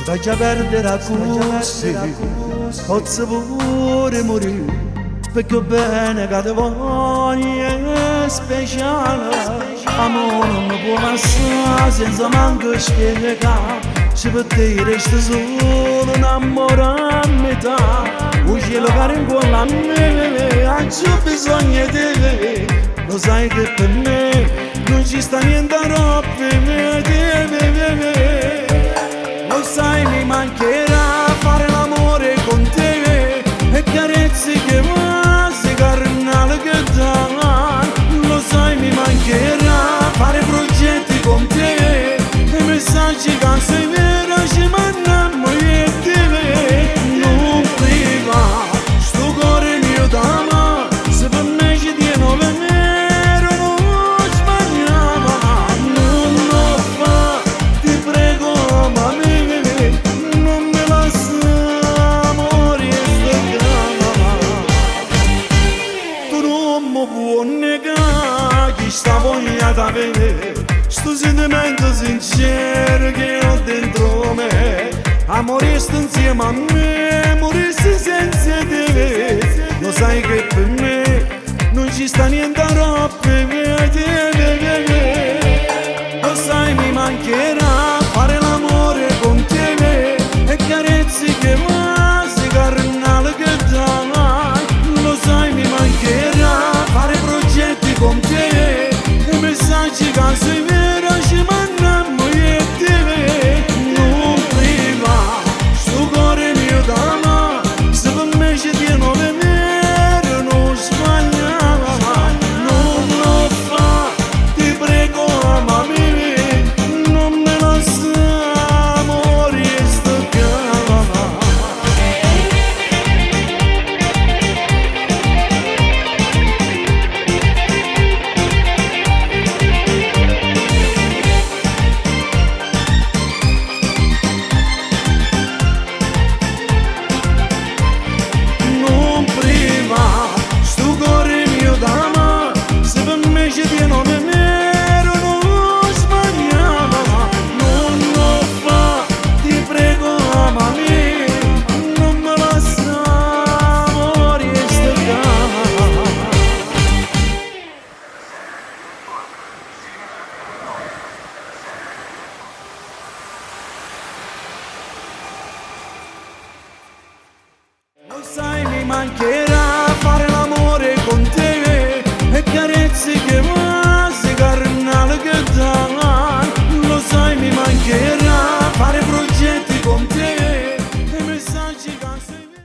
Faccia perdere a così, posso pure morire, perché bene che ti voglio è speciale. Amore non mi può passare senza manco spiegare, se per te resta solo un'amore a metà. Un cielo che rincuola a me, ho bisogno di te, lo sai che per me non ci sta niente troppo. Lo sai mi mancherà fare l'amore con te e carezze che base carnale che dai. Lo sai mi mancherà fare progetti con te e messaggi che sei vera ci mandiamo io e te. Non priva sto cuore mio d'ama, se per me ci tiene venero non sbagliamo. Non lo fa, ti prego amami, non me lascia morire sta grama. Tu non mi puoi negare chi sta voglia da vedere, sto sentimento sincero che ho dentro me. Amore sto insieme a me, morirsi senza te. Lo sai che per me non ci sta niente troppo. Lo sai mi mancherà fare l'amore con te e carezze che quasi carnale che dai. Lo sai mi mancherà fare progetti con te e messaggi che sei vera ci mandiamo io e te. Non priva sto cuore mio d'ama, se per me ci tiene venere non sbagliamo. Non lo fa, ti prego amami, non me lascia morire sta cama. Non priva sto cuore mio d'ama, se per me ci tiene venero non sbagliamo. Non lo fa, ti prego amami, non me lascia morire sta cama. Lo sai mi mancherà